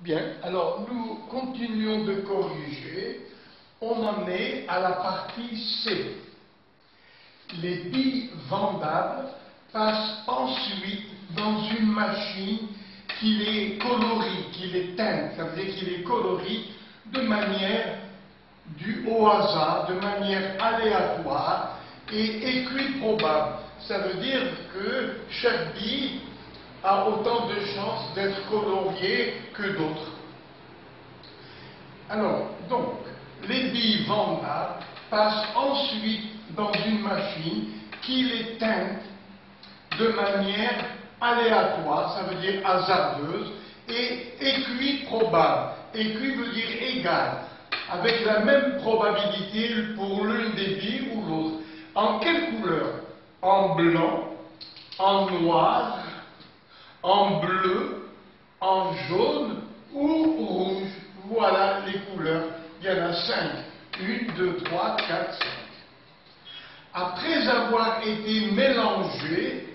Bien, alors nous continuons de corriger. On en est à la partie C. Les billes vendables passent ensuite dans une machine qui les colorie, qui les teinte, ça veut dire qui les colorie de manière au hasard, de manière aléatoire et équiprobable. Ça veut dire que chaque bille a autant de chances d'être coloriée que d'autres. Alors, donc, les billes vendables passent ensuite dans une machine qui les teinte de manière aléatoire, ça veut dire hasardeuse, et équiprobable. Équi veut dire égal, avec la même probabilité pour l'une des billes ou l'autre. En quelle couleur? En blanc, en noir, en bleu, en jaune ou rouge. Voilà les couleurs. Il y en a 5. 1, 2, 3, 4, 5. Après avoir été mélangées,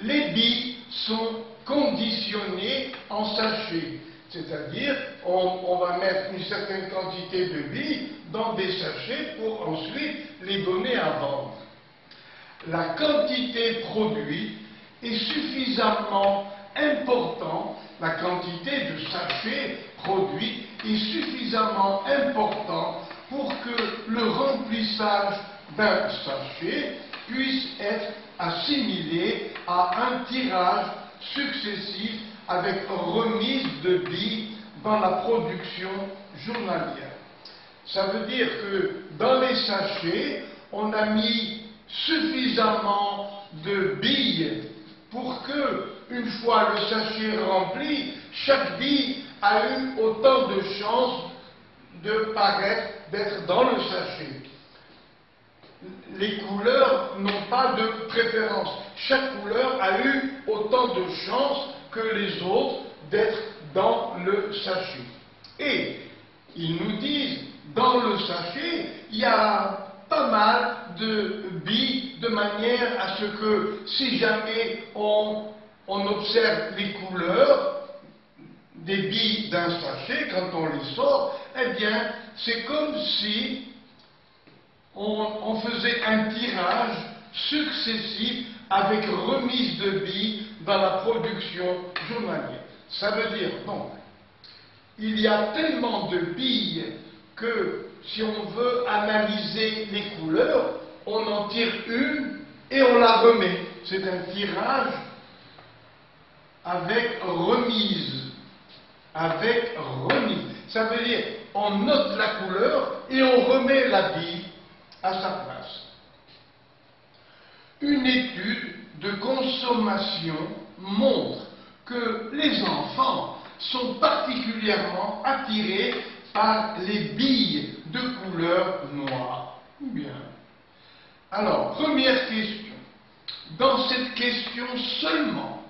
les billes sont conditionnées en sachets. C'est-à-dire, on va mettre une certaine quantité de billes dans des sachets pour ensuite les donner à vendre. La quantité produite est suffisamment importante, la quantité de sachets produits est suffisamment importante pour que le remplissage d'un sachet puisse être assimilé à un tirage successif avec remise de billes dans la production journalière. Ça veut dire que dans les sachets, on a mis suffisamment de billes pour que, une fois le sachet rempli, chaque bille a eu autant de chances de paraître, d'être dans le sachet. Les couleurs n'ont pas de préférence. Chaque couleur a eu autant de chances que les autres d'être dans le sachet. Et ils nous disent, dans le sachet, il y a pas mal de billes, de manière à ce que si jamais on observe les couleurs des billes d'un sachet, quand on les sort, eh bien, c'est comme si on faisait un tirage successif avec remise de billes dans la production journalière. Ça veut dire donc, il y a tellement de billes que si on veut analyser les couleurs, on en tire une et on la remet. C'est un tirage avec remise. Avec remise. Ça veut dire, on note la couleur et on remet la bille à sa place. Une étude de consommation montre que les enfants sont particulièrement attirés par les billes de couleur noire. Bien. Alors, première question. Dans cette question seulement,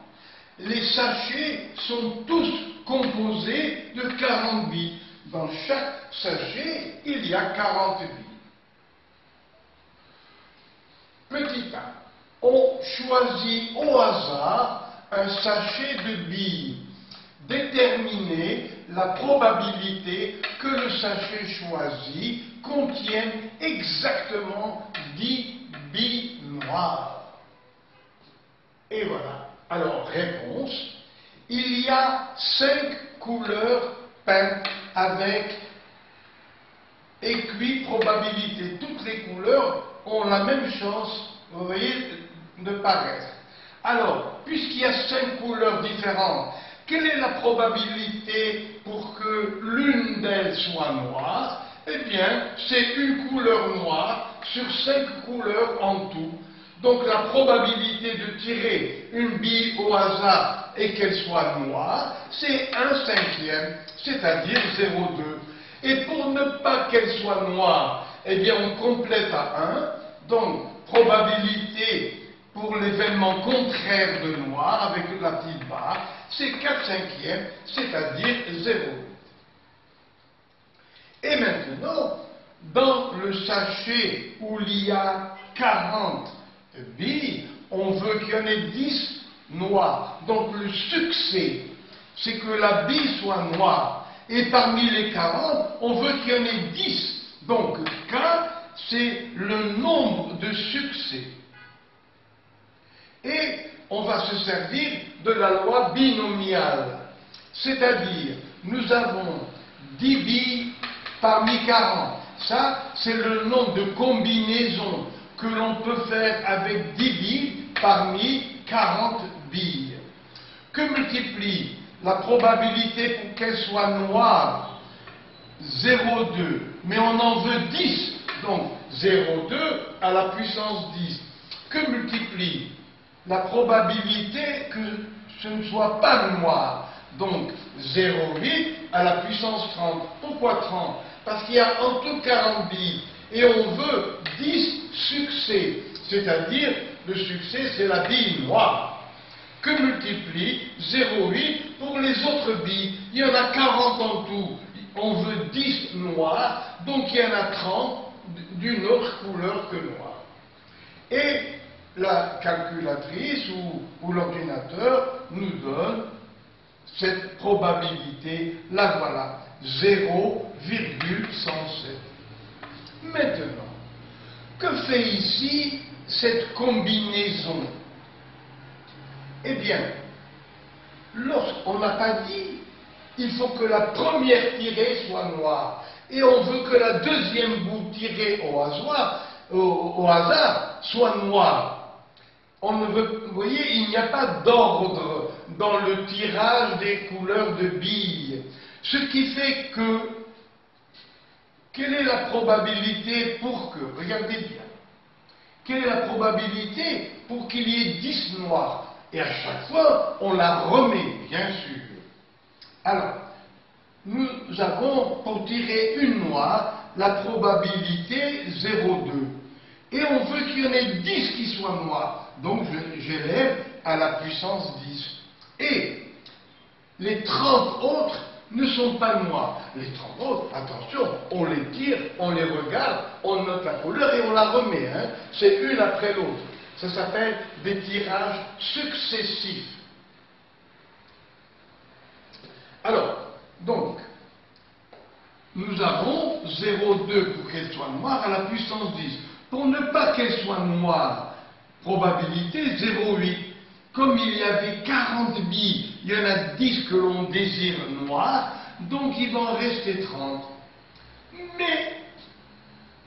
les sachets sont tous composés de 40 billes. Dans chaque sachet, il y a 40 billes. Petit 1. On choisit au hasard un sachet de billes. Déterminer la probabilité que le sachet choisi contienne exactement 10 billes noires. Et voilà. Alors, réponse. Il y a 5 couleurs peintes avec équiprobabilité. Toutes les couleurs ont la même chance, vous voyez, de paraître. Alors, puisqu'il y a 5 couleurs différentes, quelle est la probabilité pour que l'une d'elles soit noire? Eh bien, c'est une couleur noire sur 5 couleurs en tout. Donc la probabilité de tirer une bille au hasard et qu'elle soit noire, c'est 1/5, c'est-à-dire 0,2. Et pour ne pas qu'elle soit noire, eh bien on complète à 1. Donc probabilité pour l'événement contraire de noir avec la petite barre, c'est 4/5, c'est-à-dire 0,8. Et maintenant, dans le sachet où il y a 40 billes, on veut qu'il y en ait 10 noirs. Donc le succès c'est que la bille soit noire. Et parmi les 40, on veut qu'il y en ait 10. Donc, K, c'est le nombre de succès. Et on va se servir de la loi binomiale. C'est-à-dire, nous avons 10 billes parmi 40. Ça, c'est le nombre de combinaisons que l'on peut faire avec 10 billes parmi 40 billes. Que multiplie la probabilité pour qu'elle soit noire? 0,2. Mais on en veut 10. Donc 0,2 à la puissance 10. Que multiplie la probabilité que ce ne soit pas noir? Donc 0,8 à la puissance 30. Pourquoi 30? Parce qu'il y a en tout 40 billes. Et on veut 10 succès. C'est-à-dire, le succès, c'est la bille noire. Que multiplie 0,8 pour les autres billes? Il y en a 40 en tout. On veut 10 noirs, donc il y en a 30 d'une autre couleur que noir. Et la calculatrice ou l'ordinateur nous donne cette probabilité, la voilà, 0,107. Maintenant, que fait ici cette combinaison? Eh bien, lorsqu'on n'a pas dit, il faut que la première tirée soit noire. Et on veut que la deuxième bout tirée au hasard soit noire. On ne veut, vous voyez, il n'y a pas d'ordre dans le tirage des couleurs de billes. Ce qui fait que, quelle est la probabilité pour que, regardez bien, quelle est la probabilité pour qu'il y ait 10 noirs? Et à chaque fois, on la remet, bien sûr. Alors, nous avons, pour tirer une noire, la probabilité 0,2. Et on veut qu'il y en ait 10 qui soient noirs. Donc, j'élève à la puissance 10. Et les 30 autres ne sont pas noirs. Les 30 autres, attention, on les tire, on les regarde, on note la couleur et on la remet. Hein. C'est une après l'autre. Ça s'appelle des tirages successifs. Alors, donc, nous avons 0,2 pour qu'elle soit noire à la puissance 10. Pour ne pas qu'elle soit noire, probabilité 0,8. Comme il y avait 40 billes, il y en a 10 que l'on désire noires, donc il va en rester 30. Mais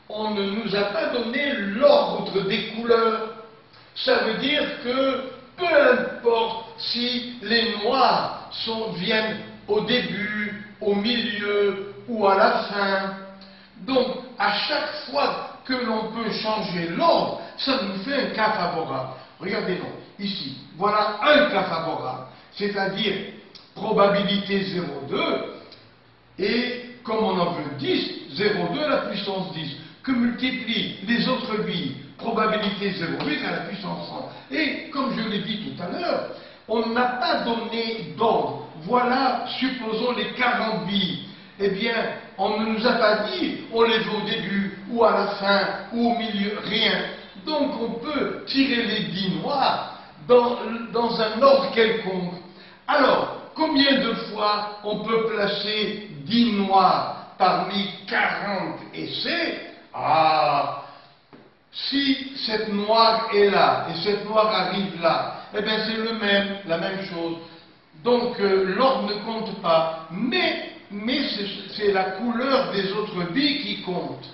on ne nous a pas donné l'ordre des couleurs. Ça veut dire que peu importe si les noirs viennent au début, au milieu ou à la fin. Donc, à chaque fois que l'on peut changer l'ordre, ça nous fait un cas favorable. Regardez donc, ici, voilà un cas favorable, c'est-à-dire probabilité 0,2, et comme on en veut 10, 0,2 à la puissance 10, que multiplie les autres billes, probabilité 0,8 à la puissance 100. Et comme je l'ai dit tout à l'heure, on n'a pas donné d'ordre. Voilà, supposons les 40 billes. Eh bien, on ne nous a pas dit, on les veut au début, ou à la fin, ou au milieu, rien. Donc on peut tirer les 10 noirs dans un ordre quelconque. Alors, combien de fois on peut placer 10 noirs parmi 40 essais? Ah, si cette noire est là, et cette noire arrive là, eh bien c'est la même chose. Donc l'ordre ne compte pas, mais c'est la couleur des autres billes qui compte.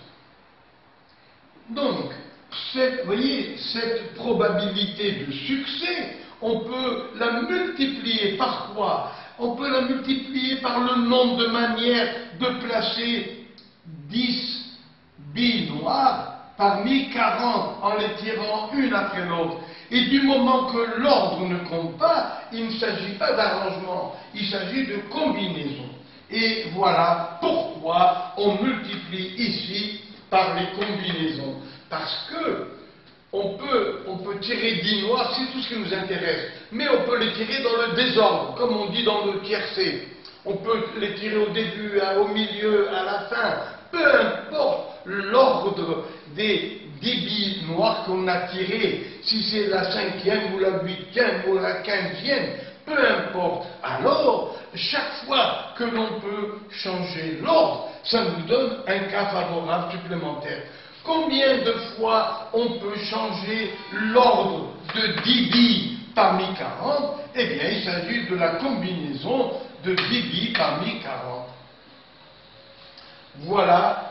Donc, vous voyez, cette probabilité de succès, on peut la multiplier par quoi? On peut la multiplier par le nombre de manières de placer 10 billes noires parmi 40 en les tirant une après l'autre. Et du moment que l'ordre ne compte pas, il ne s'agit pas d'arrangement, il s'agit de combinaison. Et voilà pourquoi on multiplie ici par les combinaisons. Parce que on peut tirer 10 noirs, c'est tout ce qui nous intéresse. Mais on peut les tirer dans le désordre, comme on dit dans le tiercé. On peut les tirer au début, au milieu, à la fin. Peu importe l'ordre des 10 billes noires qu'on a tirées, si c'est la 5e ou la 8e ou la 15e, peu peu importe. Alors, chaque fois que l'on peut changer l'ordre, ça nous donne un cas favorable supplémentaire. Combien de fois on peut changer l'ordre de 10 billes parmi 40? Eh bien, il s'agit de la combinaison de 10 billes parmi 40. Voilà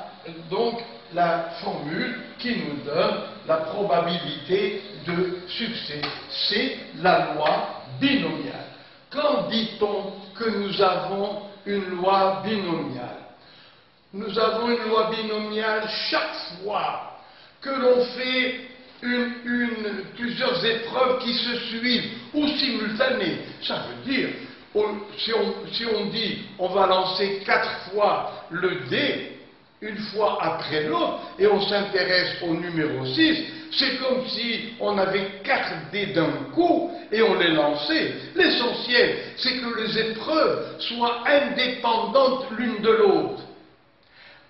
donc la formule qui nous donne la probabilité de succès. C'est la loi binomiale. Quand dit-on que nous avons une loi binomiale? Nous avons une loi binomiale chaque fois que l'on fait plusieurs épreuves qui se suivent ou simultanées. Ça veut dire, si on dit on va lancer 4 fois le dé, une fois après l'autre, et on s'intéresse au numéro 6, c'est comme si on avait 4 dés d'un coup et on les lançait. L'essentiel, c'est que les épreuves soient indépendantes l'une de l'autre.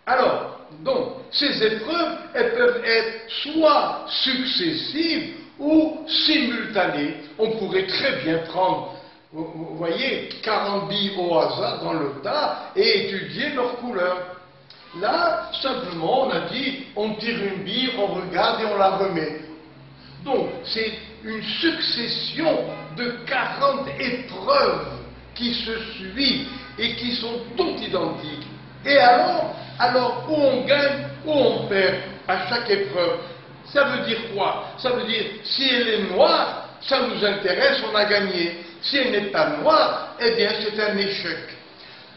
Alors, donc, ces épreuves, elles peuvent être soit successives ou simultanées. On pourrait très bien prendre, vous voyez, 40 billes au hasard dans le tas et étudier leurs couleurs. Là, simplement, on a dit, on tire une bille, on regarde et on la remet. Donc, c'est une succession de 40 épreuves qui se suivent et qui sont toutes identiques. Et alors où on gagne, où on perd à chaque épreuve. Ça veut dire quoi? Ça veut dire, si elle est noire, ça nous intéresse, on a gagné. Si elle n'est pas noire, eh bien c'est un échec.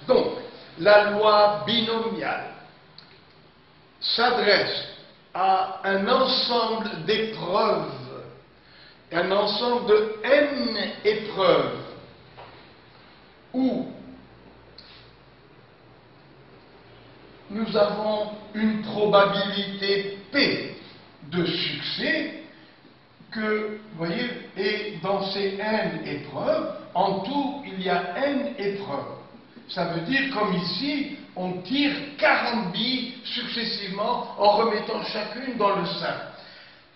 Donc, la loi binomiale s'adresse à un ensemble d'épreuves, un ensemble de n épreuves, où nous avons une probabilité P de succès que, vous voyez, et dans ces n épreuves, en tout, il y a n épreuves. Ça veut dire, comme ici, on tire 40 billes successivement en remettant chacune dans le sac.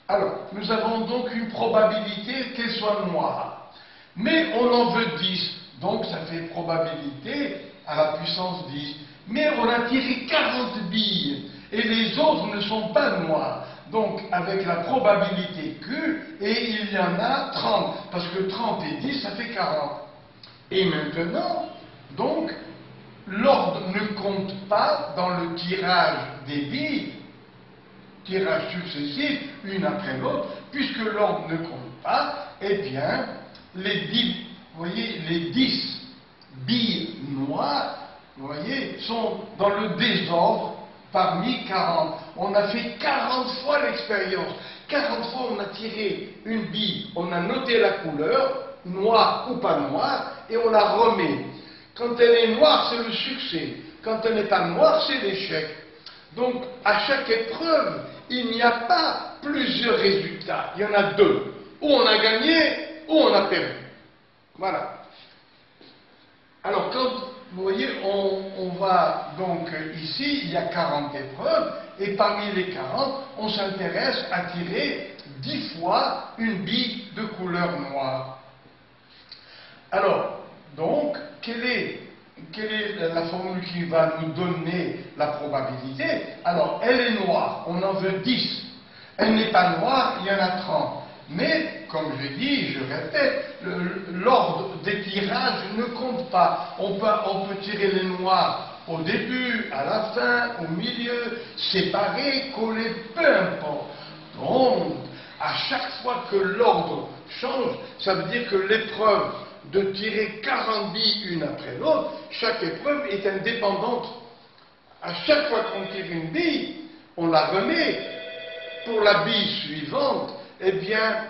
Alors, nous avons donc une probabilité qu'elle soit noire. Mais on en veut 10, donc ça fait probabilité à la puissance 10. Mais on a tiré 40 billes, et les autres ne sont pas noirs. Donc, avec la probabilité Q, et il y en a 30, parce que 30 et 10, ça fait 40. Et maintenant, donc, l'ordre ne compte pas dans le tirage des billes, tirage successif, une après l'autre, puisque l'ordre ne compte pas, eh bien, les 10, vous voyez, les 10 billes noires, vous voyez, sont dans le désordre parmi 40. On a fait 40 fois l'expérience. 40 fois on a tiré une bille, on a noté la couleur, noire ou pas noire, et on la remet. Quand elle est noire, c'est le succès. Quand elle n'est pas noire, c'est l'échec. Donc, à chaque épreuve, il n'y a pas plusieurs résultats. Il y en a deux. Ou on a gagné, ou on a perdu. Voilà. Alors, quand vous voyez, on va donc ici, il y a 40 épreuves, et parmi les 40, on s'intéresse à tirer 10 fois une bille de couleur noire. Alors, donc, quelle est la formule qui va nous donner la probabilité? Alors, elle est noire, on en veut 10. Elle n'est pas noire, il y en a 30. Mais, comme je dis, je répète, l'ordre des tirages ne compte pas. On peut tirer les noirs au début, à la fin, au milieu, séparés, collés, peu importe. Donc, à chaque fois que l'ordre change, ça veut dire que l'épreuve de tirer 40 billes une après l'autre, chaque épreuve est indépendante. À chaque fois qu'on tire une bille, on la remet. Pour la bille suivante, eh bien,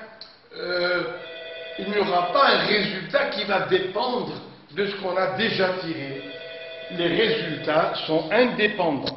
il n'y aura pas un résultat qui va dépendre de ce qu'on a déjà tiré. Les résultats sont indépendants.